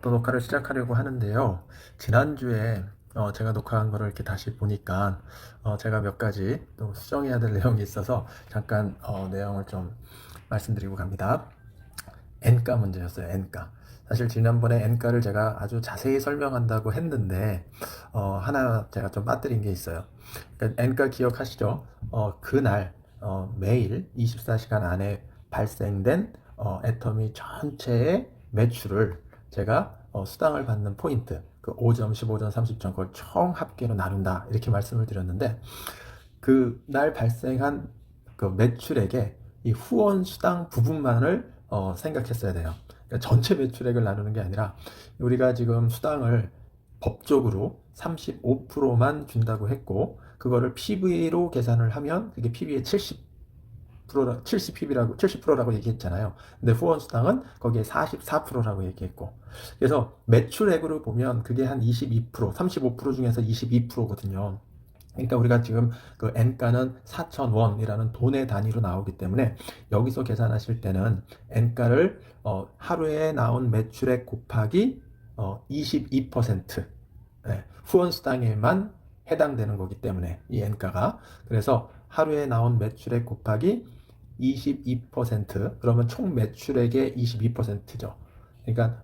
또 녹화를 시작하려고 하는데요. 지난주에 제가 녹화한 거를 이렇게 다시 보니까 제가 몇 가지 또 수정해야 될 내용이 있어서 잠깐 내용을 좀 말씀드리고 갑니다. N가 문제였어요. N가. 사실 지난번에 N가를 제가 아주 자세히 설명한다고 했는데 하나 제가 좀 빠뜨린 게 있어요. 그러니까 N가 기억하시죠? 그날 매일 24시간 안에 발생된 애터미 전체의 매출을 제가 수당을 받는 포인트, 그 5점, 15점, 30점 그걸 총 합계로 나눈다 이렇게 말씀을 드렸는데, 그 날 발생한 그 매출액의 이 후원 수당 부분만을 생각했어야 돼요. 그러니까 전체 매출액을 나누는 게 아니라 우리가 지금 수당을 법적으로 35%만 준다고 했고, 그거를 PV로 계산을 하면 그게 PV의 70%라고 70%라고 얘기했잖아요. 근데 후원 수당은 거기에 44%라고 얘기했고, 그래서 매출액으로 보면 그게 한 22%, 35% 중에서 22%거든요. 그러니까 우리가 지금 그 N가는 4,000원이라는 돈의 단위로 나오기 때문에 여기서 계산하실 때는 N가를 하루에 나온 매출액 곱하기 22%, 후원 수당에만 해당되는 거기 때문에 이 N가가, 그래서 하루에 나온 매출액 곱하기 22%, 그러면 총 매출액의 22%죠. 그러니까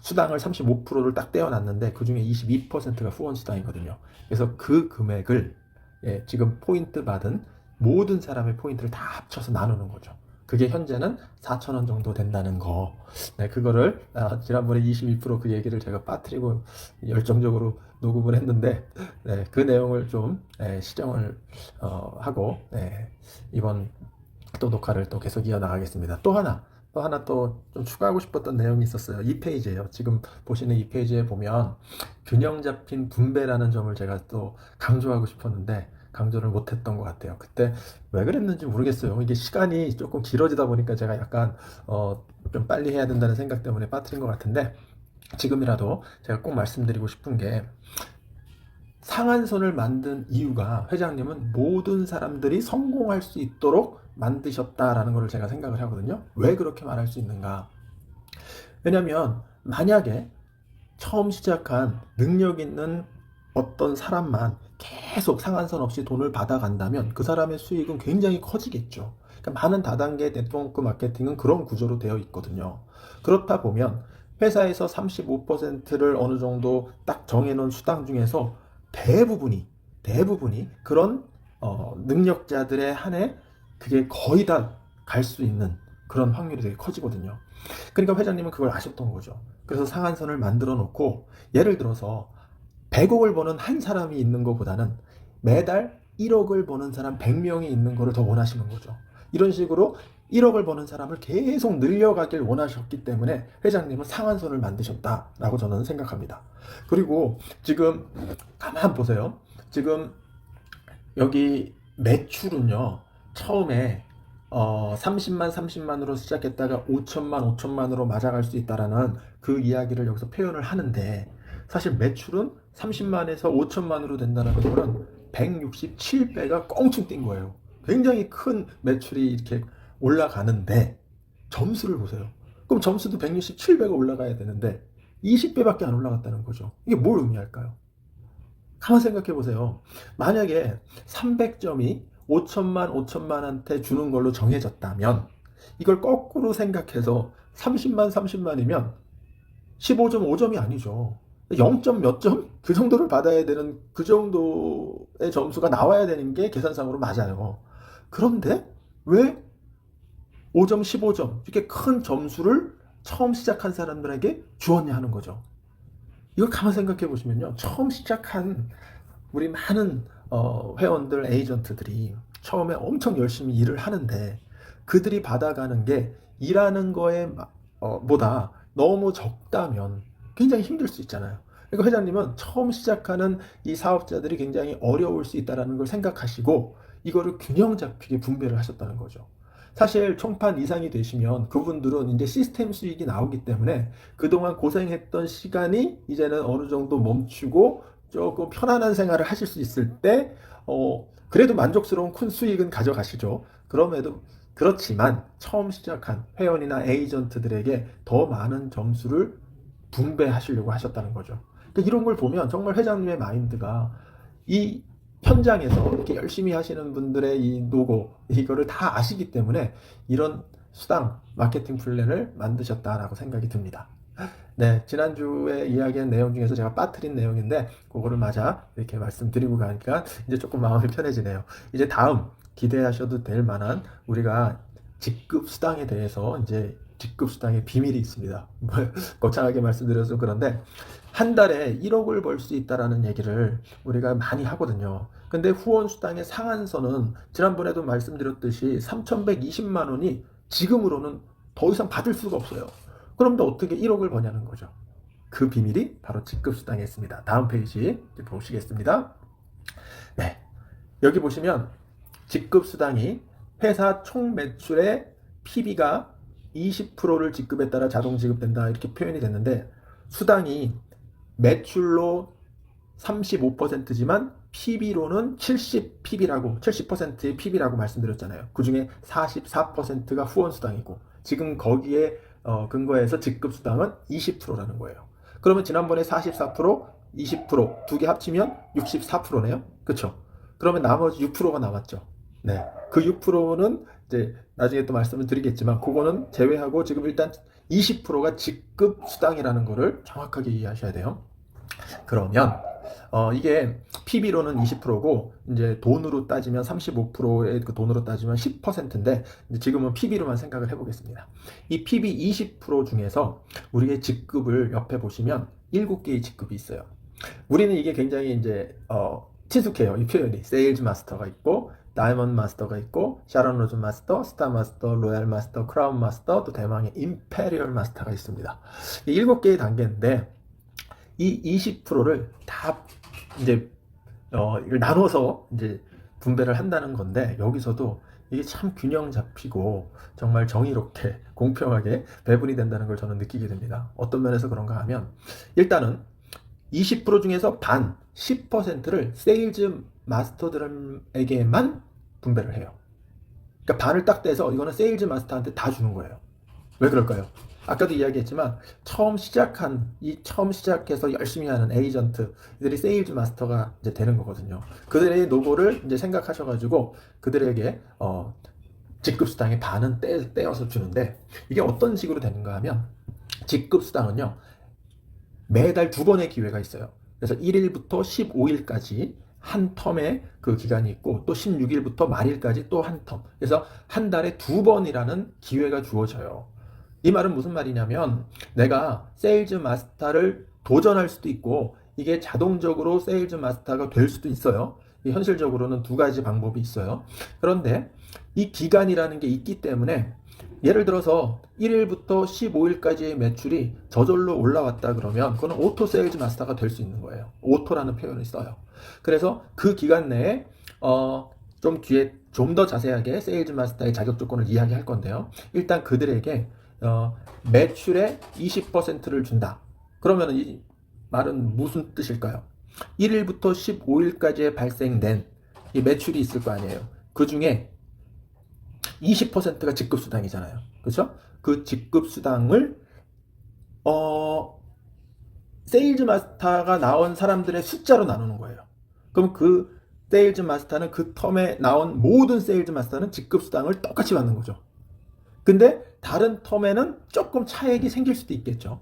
수당을 35%를 딱 떼어놨는데 그 중에 22%가 후원 수당이거든요. 그래서 그 금액을 지금 포인트 받은 모든 사람의 포인트를 다 합쳐서 나누는 거죠. 그게 현재는 4,000원 정도 된다는 거. 그거를 지난번에 22%그 얘기를 제가 빠뜨리고 열정적으로 녹음을 했는데, 그 내용을 좀 시정을 하고 이번 또 녹화를 또 계속 이어나가겠습니다. 또 하나 또 좀 추가하고 싶었던 내용이 있었어요. 이 페이지에요. 지금 보시는 이 페이지에 보면 균형 잡힌 분배라는 점을 제가 또 강조하고 싶었는데 강조를 못했던 것 같아요. 그때 왜 그랬는지 모르겠어요. 이게 시간이 조금 길어지다 보니까 제가 약간 좀 빨리 해야 된다는 생각 때문에 빠뜨린 것 같은데, 지금이라도 제가 꼭 말씀드리고 싶은 게, 상한선을 만든 이유가 회장님은 모든 사람들이 성공할 수 있도록 만드셨다라는 것을 제가 생각을 하거든요. 왜 그렇게 말할 수 있는가? 왜냐면 만약에 처음 시작한 능력 있는 어떤 사람만 계속 상한선 없이 돈을 받아간다면 그 사람의 수익은 굉장히 커지겠죠. 그러니까 많은 다단계 네트워크 마케팅은 그런 구조로 되어 있거든요. 그렇다 보면 회사에서 35%를 어느 정도 딱 정해놓은 수당 중에서 대부분이 그런 능력자들의 한해 그게 거의 다 갈 수 있는 그런 확률이 되게 커지거든요. 그러니까 회장님은 그걸 아셨던 거죠. 그래서 상한선을 만들어 놓고, 예를 들어서 100억을 버는 한 사람이 있는 것보다는 매달 1억을 버는 사람 100명이 있는 거를 더 원하시는 거죠. 이런 식으로 1억을 버는 사람을 계속 늘려가길 원하셨기 때문에 회장님은 상한선을 만드셨다라고 저는 생각합니다. 그리고 지금 가만 보세요. 지금 여기 매출은요, 처음에 30만으로 시작했다가 5천만으로 맞아갈 수 있다라는 그 이야기를 여기서 표현을 하는데, 사실 매출은 30만에서 5천만으로 된다는 거는 167배가 껑충 뛴 거예요. 굉장히 큰 매출이 이렇게 올라가는데 점수를 보세요. 그럼 점수도 167배가 올라가야 되는데 20배밖에 안 올라갔다는 거죠. 이게 뭘 의미할까요? 가만 생각해 보세요. 만약에 300점이 5천만한테 주는 걸로 정해졌다면, 이걸 거꾸로 생각해서 30만이면 15점 5점이 아니죠. 0점 몇 점? 그 정도를 받아야 되는, 그 정도의 점수가 나와야 되는 게 계산상으로 맞아요. 그런데 왜 5점, 15점 이렇게 큰 점수를 처음 시작한 사람들에게 주었냐 하는 거죠. 이걸 가만 생각해 보시면요, 처음 시작한 우리 많은 회원들, 에이전트들이 처음에 엄청 열심히 일을 하는데 그들이 받아가는 게 일하는 거에 보다 너무 적다면 굉장히 힘들 수 있잖아요. 그러니까 회장님은 처음 시작하는 이 사업자들이 굉장히 어려울 수 있다는 걸 생각하시고 이거를 균형 잡히게 분배를 하셨다는 거죠. 사실 총판 이상이 되시면 그분들은 이제 시스템 수익이 나오기 때문에 그동안 고생했던 시간이 이제는 어느 정도 멈추고 조금 편안한 생활을 하실 수 있을 때, 그래도 만족스러운 큰 수익은 가져가시죠. 그렇지만 처음 시작한 회원이나 에이전트들에게 더 많은 점수를 분배하시려고 하셨다는 거죠. 그러니까 이런 걸 보면 정말 회장님의 마인드가 이 현장에서 이렇게 열심히 하시는 분들의 이 노고, 이거를 다 아시기 때문에 이런 수당 마케팅 플랜을 만드셨다라고 생각이 듭니다. 네, 지난주에 이야기한 내용 중에서 제가 빠뜨린 내용인데 그거를 맞아 이렇게 말씀드리고 가니까 이제 조금 마음이 편해지네요. 이제 다음 기대하셔도 될 만한 우리가 직급 수당에 대해서 이제 직급 수당의 비밀이 있습니다. 거창하게 말씀드려서 그런데 한 달에 1억을 벌 수 있다라는 얘기를 우리가 많이 하거든요. 근데 후원 수당의 상한선은 지난번에도 말씀드렸듯이 3,120만 원이 지금으로는 더 이상 받을 수가 없어요. 그럼 또 어떻게 1억을 버냐는 거죠. 그 비밀이 바로 직급 수당에 있습니다. 다음 페이지 보시겠습니다. 네, 여기 보시면 직급 수당이 회사 총 매출의 PB가 20%를 지급에 따라 자동 지급된다 이렇게 표현이 됐는데 수당이 매출로 35%지만 PB로는 70%의 PB라고 말씀드렸잖아요. 그 중에 44%가 후원 수당이고 지금 거기에 근거해서 직급 수당은 20%라는 거예요. 그러면 지난번에 44%, 20% 두 개 합치면 64%네요. 그렇죠? 그러면 나머지 6%가 남았죠. 네. 그 6%는 이제 나중에 또 말씀을 드리겠지만 그거는 제외하고 지금 일단 20%가 직급 수당이라는 거를 정확하게 이해하셔야 돼요. 그러면 이게 PB로는 20%고 이제 돈으로 따지면 35%의 그 돈으로 따지면 10%인데 지금은 PB로만 생각을 해보겠습니다. 이 PB 20% 중에서 우리의 직급을 옆에 보시면 7개의 직급이 있어요. 우리는 이게 굉장히 이제 친숙해요. 이 표현이 세일즈 마스터가 있고 다이몬드 마스터가 있고 샤론 로즈 마스터, 스타 마스터, 로얄 마스터, 크라운 마스터, 또 대망의 임페리얼 마스터가 있습니다. 이 7개의 단계인데 이 20%를 다 이제 이걸 나눠서 이제 분배를 한다는 건데 여기서도 이게 참 균형 잡히고 정말 정의롭게 공평하게 배분이 된다는 걸 저는 느끼게 됩니다. 어떤 면에서 그런가 하면 일단은 20% 중에서 반 10%를 세일즈 마스터들에게만 분배를 해요. 그러니까 반을 딱 떼서 이거는 세일즈 마스터한테 다 주는 거예요. 왜 그럴까요? 아까도 이야기했지만 처음 시작해서 열심히 하는 에이전트들이 세일즈 마스터가 이제 되는 거거든요. 그들의 노고를 이제 생각하셔가지고 그들에게 직급 수당의 반은 떼어서 주는데 이게 어떤 식으로 되는가 하면 직급 수당은요 매달 2번의 기회가 있어요. 그래서 1일부터 15일까지 한 텀의 그 기간이 있고 또 16일부터 말일까지 또 한 텀. 그래서 한 달에 2번이라는 기회가 주어져요. 이 말은 무슨 말이냐면 내가 세일즈 마스터를 도전할 수도 있고 이게 자동적으로 세일즈 마스터가 될 수도 있어요. 현실적으로는 2가지 방법이 있어요. 그런데 이 기간이라는 게 있기 때문에 예를 들어서 1일부터 15일까지의 매출이 저절로 올라왔다 그러면 그건 오토 세일즈 마스터가 될 수 있는 거예요. 오토라는 표현을 써요. 그래서 그 기간 내에 좀 뒤에 좀 더 자세하게 세일즈 마스터의 자격 조건을 이야기할 건데요. 일단 그들에게 매출의 20%를 준다. 그러면 이 말은 무슨 뜻일까요? 1일부터 15일까지에 발생된 이 매출이 있을 거 아니에요. 그 중에 20%가 직급수당이잖아요. 그렇죠? 그 직급수당을 세일즈 마스터가 나온 사람들의 숫자로 나누는 거예요. 그럼 그 세일즈 마스터는 그 텀에 나온 모든 세일즈 마스터는 직급수당을 똑같이 받는 거죠. 근데 다른 텀에는 조금 차액이 생길 수도 있겠죠.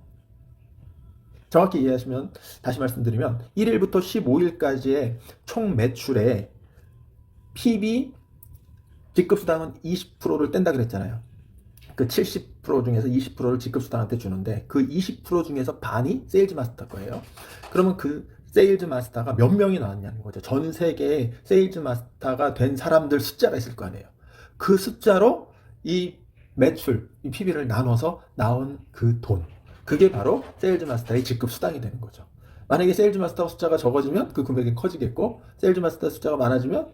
정확히 이해하시면 다시 말씀드리면 1일부터 15일까지의 총 매출에 PB 직급수당은 20%를 뗀다 그랬잖아요. 그 70% 중에서 20%를 직급수당한테 주는데 그 20% 중에서 반이 세일즈 마스터 거예요. 그러면 그 세일즈 마스터가 몇 명이 나왔냐는 거죠. 전 세계에 세일즈 마스터가 된 사람들 숫자가 있을 거 아니에요. 그 숫자로 이 매출, 이 PB를 나눠서 나온 그 돈. 그게 바로 세일즈 마스터의 직급 수당이 되는 거죠. 만약에 세일즈 마스터 숫자가 적어지면 그 금액이 커지겠고 세일즈 마스터 숫자가 많아지면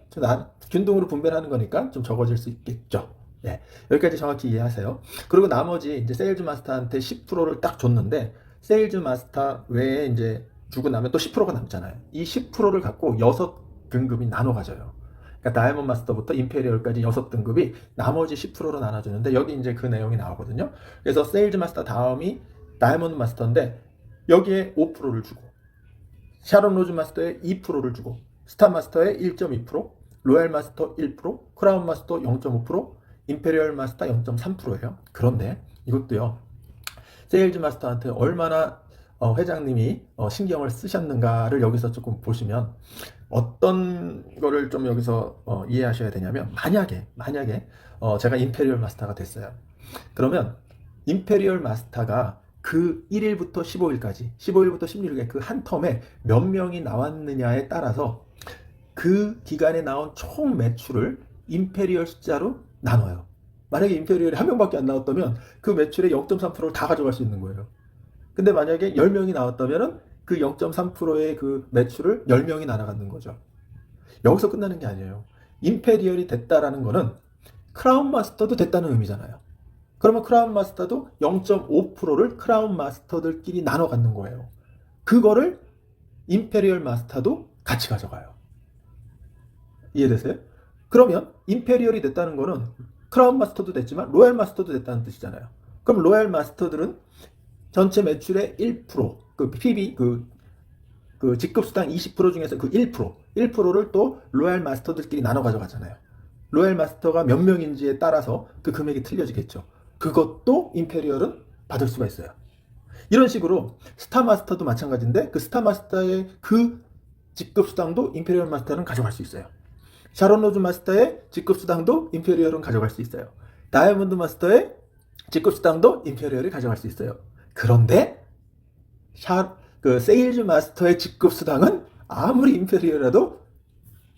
균등으로 분배를 하는 거니까 좀 적어질 수 있겠죠. 예, 여기까지 정확히 이해하세요. 그리고 나머지 이제 세일즈 마스터한테 10%를 딱 줬는데 세일즈 마스터 외에 이제 주고 나면 또 10%가 남잖아요. 이 10%를 갖고 6등급이 나눠 가져요. 그러니까 다이몬드 마스터부터 임페리얼까지 6등급이 나머지 10%로 나눠주는데 여기 이제 그 내용이 나오거든요. 그래서 세일즈 마스터 다음이 다이몬드 마스터인데 여기에 5%를 주고 샤론 로즈 마스터에 2%를 주고 스타 마스터에 1.2%, 로얄 마스터 1%, 크라운 마스터 0.5%, 임페리얼 마스터 0.3%예요. 그런데 이것도요. 세일즈 마스터한테 얼마나 회장님이 신경을 쓰셨는가를 여기서 조금 보시면 어떤 거를 좀 여기서 이해하셔야 되냐면 만약에 제가 임페리얼 마스터가 됐어요. 그러면 임페리얼 마스터가 그 1일부터 15일까지 15일부터 16일까지 그 한 텀에 몇 명이 나왔느냐에 따라서 그 기간에 나온 총 매출을 임페리얼 숫자로 나눠요. 만약에 임페리얼이 한 명밖에 안 나왔다면 그 매출의 0.3%를 다 가져갈 수 있는 거예요. 근데 만약에 10명이 나왔다면 그 0.3%의 그 매출을 10명이 나눠가는 거죠. 여기서 끝나는 게 아니에요. 임페리얼이 됐다라는 거는 크라운 마스터도 됐다는 의미잖아요. 그러면 크라운 마스터도 0.5%를 크라운 마스터들끼리 나눠 갖는 거예요. 그거를 임페리얼 마스터도 같이 가져가요. 이해되세요? 그러면 임페리얼이 됐다는 거는 크라운 마스터도 됐지만 로얄 마스터도 됐다는 뜻이잖아요. 그럼 로얄 마스터들은 전체 매출의 1%, 그 PB, 그 직급 수당 20% 중에서 그 1%를 또 로얄 마스터들끼리 나눠 가져가잖아요. 로얄 마스터가 몇 명인지에 따라서 그 금액이 틀려지겠죠. 그것도 임페리얼은 받을 수가 있어요. 이런 식으로 스타 마스터도 마찬가지인데 그 스타 마스터의 그 직급 수당도 임페리얼 마스터는 가져갈 수 있어요. 샤론 로즈 마스터의 직급 수당도 임페리얼은 가져갈 수 있어요. 다이아몬드 마스터의 직급 수당도 임페리얼이 가져갈 수 있어요. 그런데 그 세일즈 마스터의 직급 수당은 아무리 임페리얼이라도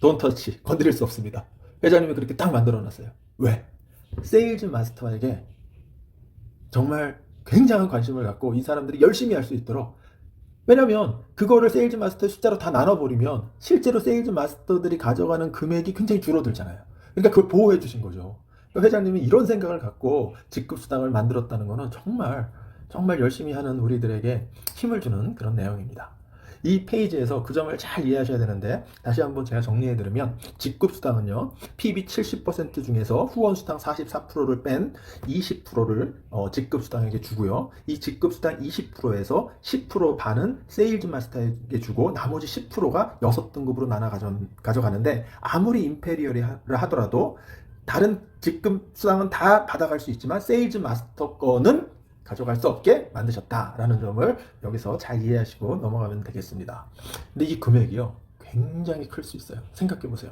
돈 터치 건드릴 수 없습니다. 회장님이 그렇게 딱 만들어놨어요. 왜? 세일즈 마스터에게 정말 굉장한 관심을 갖고 이 사람들이 열심히 할 수 있도록, 왜냐면 그거를 세일즈 마스터 숫자로 다 나눠버리면 실제로 세일즈 마스터들이 가져가는 금액이 굉장히 줄어들잖아요. 그러니까 그걸 보호해 주신 거죠. 회장님이 이런 생각을 갖고 직급 수당을 만들었다는 거는 정말 열심히 하는 우리들에게 힘을 주는 그런 내용입니다. 이 페이지에서 그 점을 잘 이해하셔야 되는데, 다시 한번 제가 정리해 드리면 직급 수당은요, PB 70% 중에서 후원 수당 44%를 뺀 20%를 직급 수당에게 주고요. 이 직급 수당 20%에서 10% 반은 세일즈 마스터에게 주고 나머지 10%가 6등급으로 나눠 가져가는데, 아무리 임페리얼을 하더라도 다른 직급 수당은 다 받아갈 수 있지만 세일즈 마스터 거는 가져갈 수 없게 만드셨다라는 점을 여기서 잘 이해하시고 넘어가면 되겠습니다. 근데 이 금액이요, 굉장히 클 수 있어요. 생각해 보세요.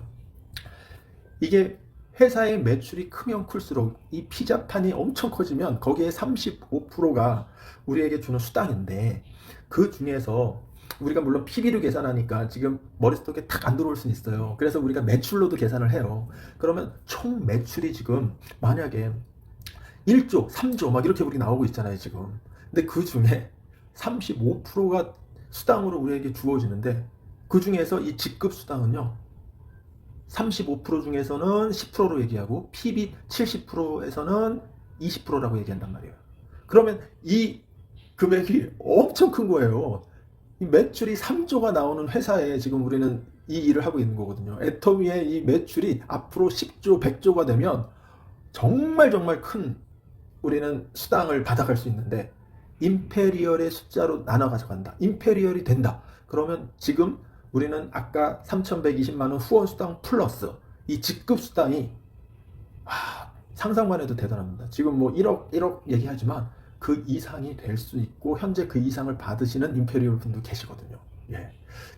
이게 회사의 매출이 크면 클수록 이 피자판이 엄청 커지면 거기에 35%가 우리에게 주는 수당인데, 그 중에서 우리가 물론 PB로 계산하니까 지금 머릿속에 탁 안 들어올 수는 있어요. 그래서 우리가 매출로도 계산을 해요. 그러면 총 매출이 지금 만약에 1조, 3조 막 이렇게 우리 나오고 있잖아요, 지금. 근데 그 중에 35%가 수당으로 우리에게 주어지는데, 그 중에서 이 직급 수당은요, 35% 중에서는 10%로 얘기하고 PB 70%에서는 20%라고 얘기한단 말이에요. 그러면 이 금액이 엄청 큰 거예요. 이 매출이 3조가 나오는 회사에 지금 우리는 이 일을 하고 있는 거거든요. 애터미의 이 매출이 앞으로 10조, 100조가 되면 정말 큰 우리는 수당을 받아갈 수 있는데, 임페리얼의 숫자로 나눠 가져간다. 임페리얼이 된다. 그러면 지금 우리는 아까 3,120만 원 후원 수당 플러스 이 직급 수당이 상상만 해도 대단합니다. 지금 뭐 1억 얘기하지만 그 이상이 될 수 있고 현재 그 이상을 받으시는 임페리얼 분도 계시거든요. 예.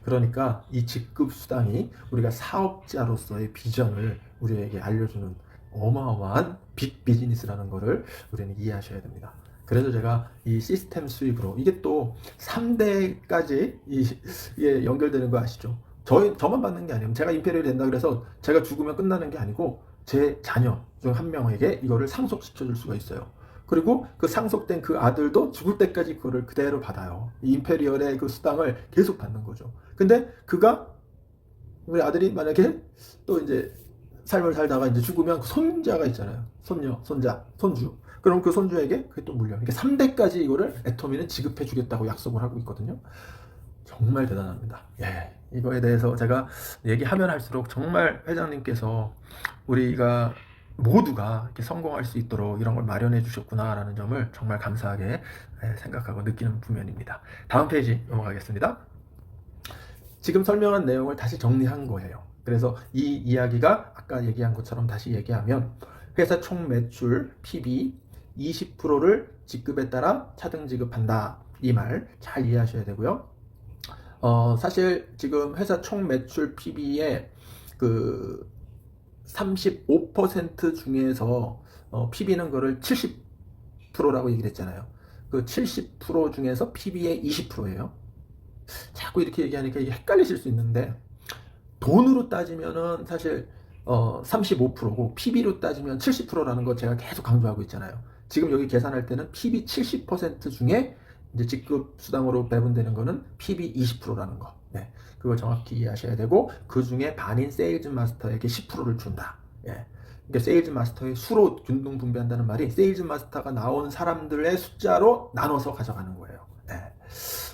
그러니까 이 직급 수당이 우리가 사업자로서의 비전을 우리에게 알려주는 어마어마한 빅 비즈니스라는 것을 우리는 이해하셔야 됩니다. 그래서 제가 이 시스템 수익으로, 이게 또 3대까지 이게 연결되는 거 아시죠? 저만 받는 게 아니에요. 제가 임페리얼이 된다 그래서 제가 죽으면 끝나는 게 아니고 제 자녀 중 한 명에게 이거를 상속시켜 줄 수가 있어요. 그리고 그 상속된 그 아들도 죽을 때까지 그거를 그대로 받아요. 이 임페리얼의 그 수당을 계속 받는 거죠. 근데 우리 아들이 만약에 또 이제 삶을 살다가 이제 죽으면 손자가 있잖아요. 손녀, 손자, 손주. 그럼 그 손주에게 그게 또 물려. 그러니까 3대까지 이거를 애터미는 지급해 주겠다고 약속을 하고 있거든요. 정말 대단합니다. 예. 이거에 대해서 제가 얘기하면 할수록 정말 회장님께서 우리가 모두가 이렇게 성공할 수 있도록 이런 걸 마련해 주셨구나라는 점을 정말 감사하게 생각하고 느끼는 부면입니다. 다음 페이지 넘어가겠습니다. 지금 설명한 내용을 다시 정리한 거예요. 그래서 이 이야기가 아까 얘기한 것처럼 다시 얘기하면 회사 총 매출 PB 20%를 직급에 따라 차등 지급한다. 이 말 잘 이해하셔야 되고요. 사실 지금 회사 총 매출 PB의 그 35% 중에서 PB는 그걸 70%라고 얘기를 했잖아요. 그 70% 중에서 PB의 20%예요. 자꾸 이렇게 얘기하니까 이게 헷갈리실 수 있는데 돈으로 따지면은 사실 35%고 PB로 따지면 70%라는 거 제가 계속 강조하고 있잖아요. 지금 여기 계산할 때는 PB 70% 중에 이제 직급 수당으로 배분되는 거는 PB 20%라는 거. 네, 그걸 정확히 이해하셔야 되고 그 중에 반인 세일즈 마스터에게 10%를 준다. 예. 그러니까 세일즈 마스터의 수로 균등 분배한다는 말이 세일즈 마스터가 나온 사람들의 숫자로 나눠서 가져가는 거예요. 네.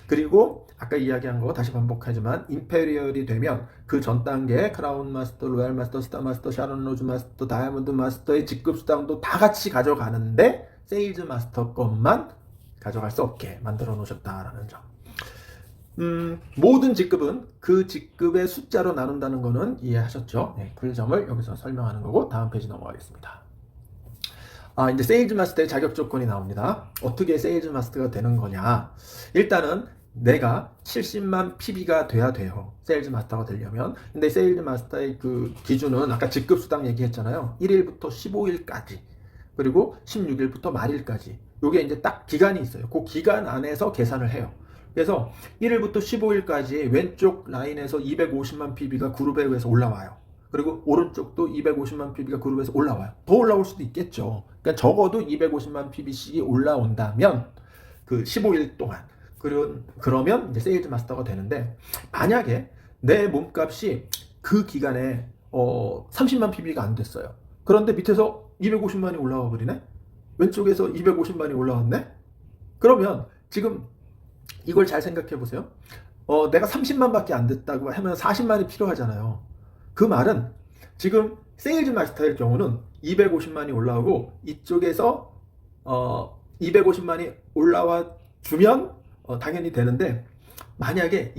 그리고 아까 이야기한 거 다시 반복하지만 임페리얼이 되면 그 전 단계 크라운 마스터, 로얄 마스터, 스타 마스터, 샤론 로즈 마스터, 다이아몬드 마스터의 직급 수당도 다 같이 가져가는데 세일즈 마스터 것만 가져갈 수 없게 만들어 놓으셨다라는 점. 모든 직급은 그 직급의 숫자로 나눈다는 거는 이해하셨죠? 네, 그 점을 여기서 설명하는 거고 다음 페이지 넘어가겠습니다. 이제 세일즈 마스터의 자격 조건이 나옵니다. 어떻게 세일즈 마스터가 되는 거냐? 일단은 내가 70만 PB가 돼야 돼요. 세일즈 마스터가 되려면. 근데 세일즈 마스터의 그 기준은 아까 직급 수당 얘기했잖아요. 1일부터 15일까지. 그리고 16일부터 말일까지. 요게 이제 딱 기간이 있어요. 그 기간 안에서 계산을 해요. 그래서 1일부터 15일까지 왼쪽 라인에서 250만 PB가 그룹에 의해서 올라와요. 그리고 오른쪽도 250만 PB가 그룹에서 올라와요. 더 올라올 수도 있겠죠. 그러니까 적어도 250만 PB씩이 올라온다면 그 15일 동안 그러면 이제 세일즈 마스터가 되는데 만약에 내 몸값이 그 기간에 30만 PB가 안 됐어요. 그런데 밑에서 250만이 올라와 버리네? 왼쪽에서 250만이 올라왔네? 그러면 지금 이걸 잘 생각해 보세요. 내가 30만밖에 안 됐다고 하면 40만이 필요하잖아요. 그 말은 지금 세일즈 마스터의 경우는 250만이 올라오고 이쪽에서 250만이 올라와 주면 당연히 되는데 만약에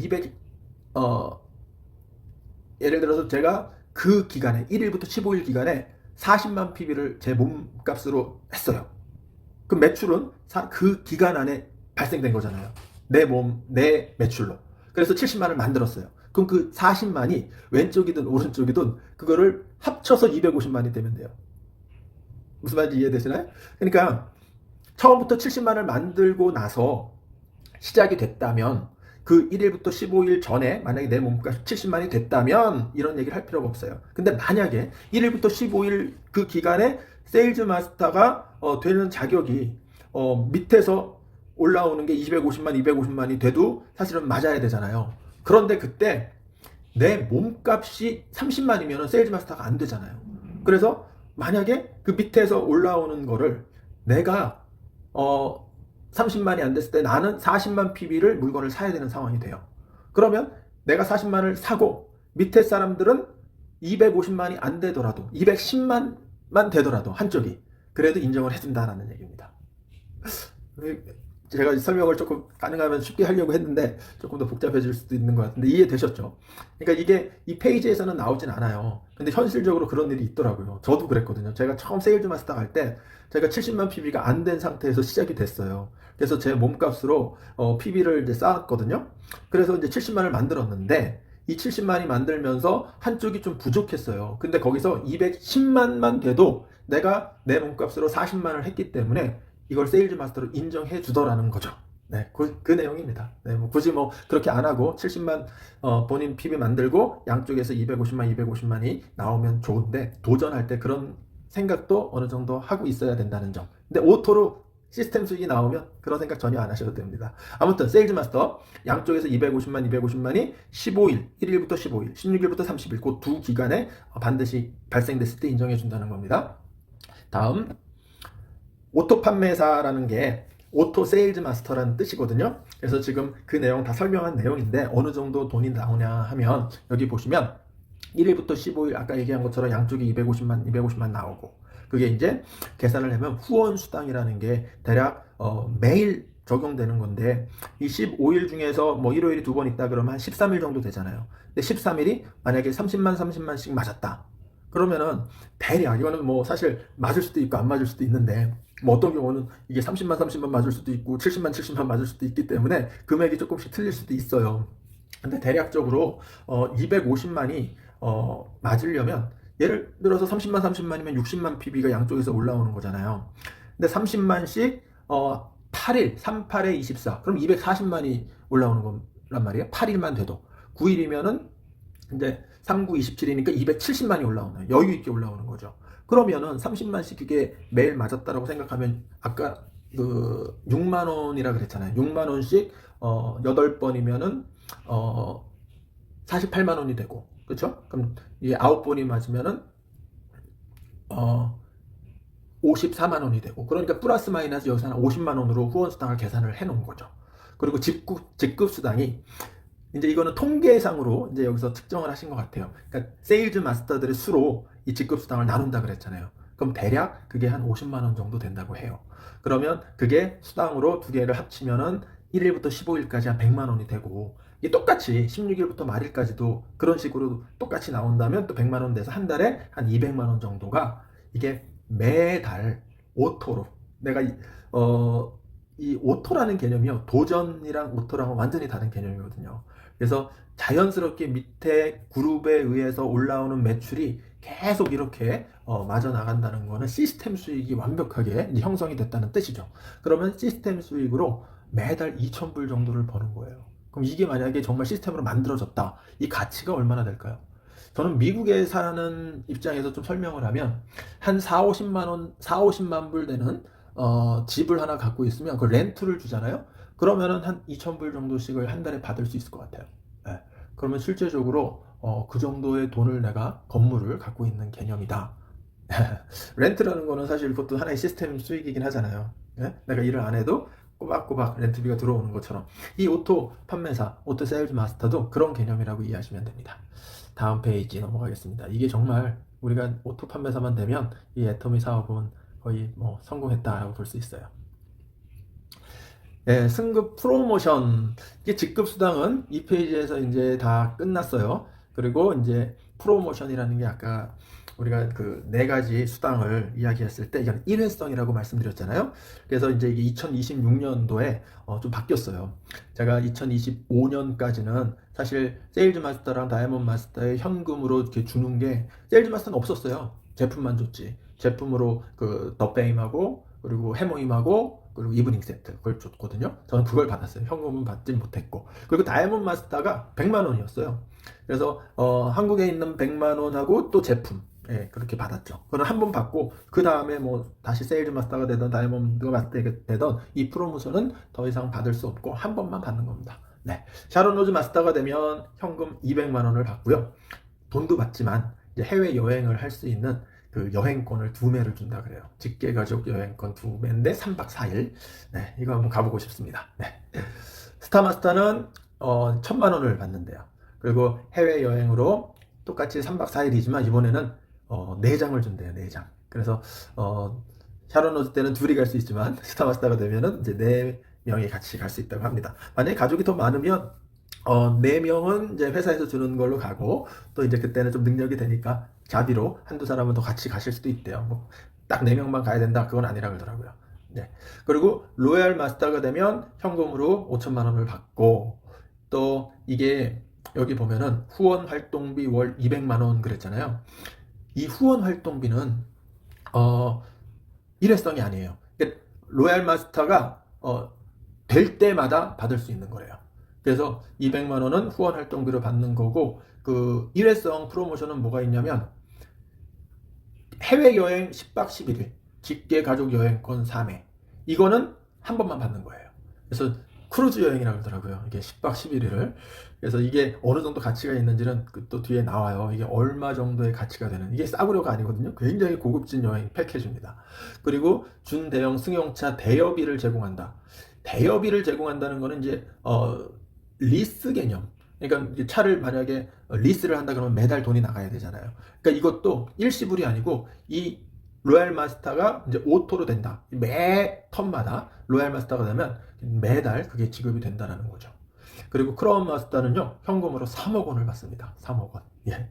예를 들어서 제가 그 기간에 1일부터 15일 기간에 40만 PB를 제 몸값으로 했어요. 그럼 매출은 그 기간 안에 발생된 거잖아요. 내 매출로. 그래서 70만을 만들었어요. 그럼 그 40만이 왼쪽이든 오른쪽이든 그거를 합쳐서 250만이 되면 돼요. 무슨 말인지 이해되시나요? 그러니까 처음부터 70만을 만들고 나서 시작이 됐다면 그 1일부터 15일 전에 만약에 내 몸값이 70만이 됐다면 이런 얘기를 할 필요가 없어요. 근데 만약에 1일부터 15일 그 기간에 세일즈 마스터가 되는 자격이 밑에서 올라오는 게 250만, 250만이 돼도 사실은 맞아야 되잖아요. 그런데 그때 내 몸값이 30만이면 세일즈 마스터가 안 되잖아요. 그래서 만약에 그 밑에서 올라오는 거를 내가 30만이 안 됐을 때 나는 40만 PB를 물건을 사야 되는 상황이 돼요. 그러면 내가 40만을 사고 밑에 사람들은 250만이 안 되더라도 210만만 되더라도 한쪽이 그래도 인정을 해준다라는 얘기입니다. 제가 설명을 조금 가능하면 쉽게 하려고 했는데 조금 더 복잡해질 수도 있는 것 같은데 이해되셨죠? 그러니까 이게 이 페이지에서는 나오진 않아요. 근데 현실적으로 그런 일이 있더라고요. 저도 그랬거든요. 제가 처음 세일즈 마스터 갈 때 제가 70만 PB가 안 된 상태에서 시작이 됐어요. 그래서 제 몸값으로 PB를 이제 쌓았거든요. 그래서 이제 70만을 만들었는데 이 70만이 만들면서 한쪽이 좀 부족했어요. 근데 거기서 210만만 돼도 내가 내 몸값으로 40만을 했기 때문에 이걸 세일즈 마스터로 인정해 주더라는 거죠. 네, 그 내용입니다. 네, 굳이 그렇게 안 하고 70만 본인 PB 만들고 양쪽에서 250만, 250만이 나오면 좋은데 도전할 때 그런 생각도 어느 정도 하고 있어야 된다는 점. 근데 오토로 시스템 수익이 나오면 그런 생각 전혀 안 하셔도 됩니다. 아무튼 세일즈 마스터 양쪽에서 250만, 250만이 15일, 1일부터 15일, 16일부터 30일 그 두 기간에 반드시 발생됐을 때 인정해 준다는 겁니다. 다음 오토 판매사라는 게 오토 세일즈 마스터라는 뜻이거든요. 그래서 지금 그 내용 다 설명한 내용인데 어느 정도 돈이 나오냐 하면 여기 보시면 1일부터 15일 아까 얘기한 것처럼 양쪽이 250만 나오고 그게 이제 계산을 하면 후원 수당이라는 게 대략 매일 적용되는 건데, 이 15일 중에서 뭐 일요일이 두 번 있다 그러면 한 13일 정도 되잖아요. 근데 13일이 만약에 30만씩 맞았다. 그러면은 대략, 이거는 뭐 사실 맞을 수도 있고 안 맞을 수도 있는데, 뭐 어떤 경우는 이게 30만 맞을 수도 있고 70만 맞을 수도 있기 때문에 금액이 조금씩 틀릴 수도 있어요. 근데 대략적으로 250만이 맞으려면, 예를 들어서 30만이면 60만 PB가 양쪽에서 올라오는 거잖아요. 근데 30만씩 8일, 38에 24, 그럼 240만이 올라오는 거란 말이에요. 8일만 돼도. 9일이면은 이제 39, 27이니까 270만이 올라오는, 여유 있게 올라오는 거죠. 그러면은 30만씩 그게 매일 맞았다라고 생각하면, 아까 그 6만 원이라 그랬잖아요. 6만 원씩 8번이면은 48만 원이 되고, 그렇죠? 그럼 이게 9번이 맞으면은 54만 원이 되고, 그러니까 플러스 마이너스 여기서 한 50만 원으로 후원 수당을 계산을 해 놓은 거죠. 그리고 직급 수당이, 이제 이거는 통계상으로 이제 여기서 측정을 하신 것 같아요. 그러니까 세일즈 마스터들의 수로 이 직급 수당을 나눈다 그랬잖아요. 그럼 대략 그게 한 50만 원 정도 된다고 해요. 그러면 그게 수당으로 두 개를 합치면은 1일부터 15일까지 한 100만 원이 되고, 이게 똑같이 16일부터 말일까지도 그런 식으로 똑같이 나온다면 또 100만 원 돼서 한 달에 한 200만 원 정도가, 이게 매달 오토로, 내가 이 오토라는 개념이요, 도전이랑 오토랑은 완전히 다른 개념이거든요. 그래서 자연스럽게 밑에 그룹에 의해서 올라오는 매출이 계속 이렇게 맞아 나간다는 거는 시스템 수익이 완벽하게 형성이 됐다는 뜻이죠. 그러면 시스템 수익으로 매달 2,000불 정도를 버는 거예요. 그럼 이게 만약에 정말 시스템으로 만들어졌다, 이 가치가 얼마나 될까요? 저는 미국에 사는 입장에서 좀 설명을 하면, 한 4, 50만 원, 4, 50만 불 되는 집을 하나 갖고 있으면 그 렌트를 주잖아요. 그러면은 한 2,000불 정도씩을 한 달에 받을 수 있을 것 같아요. 예. 그러면 실제적으로 그 정도의 돈을, 내가 건물을 갖고 있는 개념이다. 렌트라는 거는 사실 그것도 하나의 시스템 수익이긴 하잖아요. 예? 내가 일을 안 해도 꼬박꼬박 렌트비가 들어오는 것처럼, 이 오토 판매사, 오토 세일즈 마스터도 그런 개념이라고 이해하시면 됩니다. 다음 페이지 넘어가겠습니다. 이게 정말 우리가 오토 판매사만 되면 이 애터미 사업은 거의 뭐 성공했다라고 볼 수 있어요. 예, 승급 프로모션. 이게 직급 수당은 이 페이지에서 이제 다 끝났어요. 그리고 이제 프로모션이라는 게, 아까 우리가 그 네 가지 수당을 이야기했을 때 이건 일회성이라고 말씀드렸잖아요. 그래서 이제 이게 2026년도에 좀 바뀌었어요. 제가 2025년까지는 사실 세일즈 마스터랑 다이아몬드 마스터의 현금으로 이렇게 주는 게, 세일즈 마스터는 없었어요. 제품만 줬지. 제품으로 그 더 베임하고, 그리고 해모임하고, 그리고 이브닝 세트, 그걸 줬거든요. 저는 그걸 받았어요. 현금은 받지 못했고. 그리고 다이아몬드 마스터가 100만 원이었어요. 그래서 한국에 있는 100만 원하고 또 제품, 예, 그렇게 받았죠. 그걸 한 번 받고, 그 다음에 뭐 다시 세일즈 마스터가 되던 다이아몬드 마스터가 되던 이 프로모션은 더 이상 받을 수 없고 한 번만 받는 겁니다. 네, 샤론 로즈 마스터가 되면 현금 200만 원을 받고요. 돈도 받지만 이제 해외 여행을 할 수 있는 그 여행권을 2매를 준다 그래요. 직계 가족 여행권 2매인데 3박 4일. 네, 이거 한번 가보고 싶습니다. 네. 스타마스터는 1,000만 원을 받는데요. 그리고 해외 여행으로 똑같이 3박 4일이지만 이번에는 4장을 준대요. 4장. 그래서 샤론 로즈 때는 둘이 갈 수 있지만 스타마스터가 되면은 이제 4명이 같이 갈 수 있다고 합니다. 만약에 가족이 더 많으면 4명은 이제 회사에서 주는 걸로 가고, 또 이제 그때는 좀 능력이 되니까 자비로 한두 사람은 더 같이 가실 수도 있대요. 뭐 딱 4명만 가야 된다, 그건 아니라 그러더라고요. 네. 그리고 로얄 마스터가 되면 현금으로 5천만 원을 받고, 또 이게 여기 보면은 후원 활동비 월 200만 원 그랬잖아요. 이 후원 활동비는 일회성이 아니에요. 그러니까 로얄 마스터가 될 때마다 받을 수 있는 거래요. 그래서 200만 원은 후원 활동비로 받는 거고, 그 일회성 프로모션은 뭐가 있냐면, 해외여행 10박 11일, 직계 가족 여행권 3회, 이거는 한 번만 받는 거예요. 그래서 크루즈 여행이라고 그러더라고요. 이게 10박 11일을. 그래서 이게 어느 정도 가치가 있는지는 또 뒤에 나와요. 이게 얼마 정도의 가치가 되는, 이게 싸구려가 아니거든요. 굉장히 고급진 여행 패키지입니다. 그리고 준대형 승용차 대여비를 제공한다. 대여비를 제공한다는 거는 이제 리스 개념. 그러니까 차를 만약에 리스를 한다 그러면 매달 돈이 나가야 되잖아요. 그러니까 이것도 일시불이 아니고, 이 로얄 마스터가 이제 오토로 된다. 매 턴마다 로얄 마스터가 되면 매달 그게 지급이 된다는 거죠. 그리고 크라운 마스터는요, 현금으로 3억 원을 받습니다. 3억 원. 예.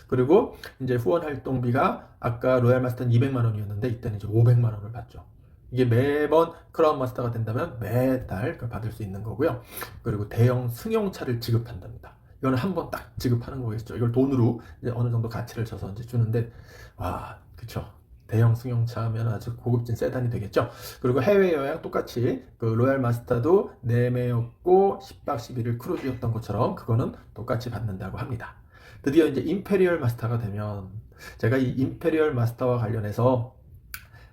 그리고 이제 후원 활동비가 아까 로얄 마스터는 200만 원이었는데 이때는 이제 500만 원을 받죠. 이게 매번 크라운 마스터가 된다면 매달 받을 수 있는 거고요. 그리고 대형 승용차를 지급한답니다. 이거는 한 번 딱 지급하는 거겠죠. 이걸 돈으로 이제 어느 정도 가치를 줘서 이제 주는데, 와, 그쵸. 대형 승용차면 아주 고급진 세단이 되겠죠. 그리고 해외여행 똑같이 그 로얄 마스터도 4매였고 10박 11일 크루즈였던 것처럼 그거는 똑같이 받는다고 합니다. 드디어 이제 임페리얼 마스터가 되면, 제가 이 임페리얼 마스터와 관련해서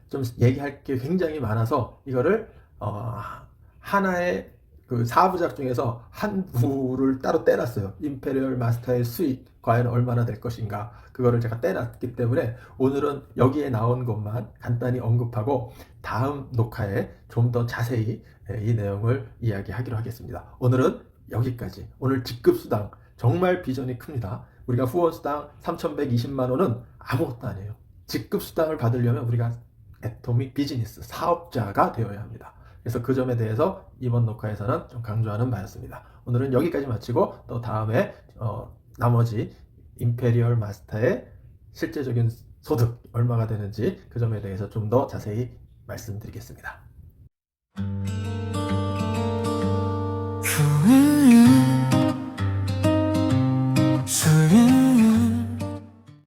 좀 얘기할 게 굉장히 많아서 이거를 하나의 그 4부작 중에서 한 부를 따로 떼놨어요. 임페리얼 마스터의 수익 과연 얼마나 될 것인가, 그거를 제가 떼놨기 때문에 오늘은 여기에 나온 것만 간단히 언급하고 다음 녹화에 좀 더 자세히 이 내용을 이야기하기로 하겠습니다. 오늘은 여기까지. 오늘 직급수당 정말 비전이 큽니다. 우리가 후원수당 3,120만 원은 아무것도 아니에요. 직급수당을 받으려면 우리가 애토믹 비즈니스 사업자가 되어야 합니다. 그래서 그 점에 대해서 이번 녹화에서는 좀 강조하는 바였습니다. 오늘은 여기까지 마치고 또 다음에 나머지 임페리얼 마스터의 실제적인 소득 얼마가 되는지 그 점에 대해서 좀 더 자세히 말씀드리겠습니다.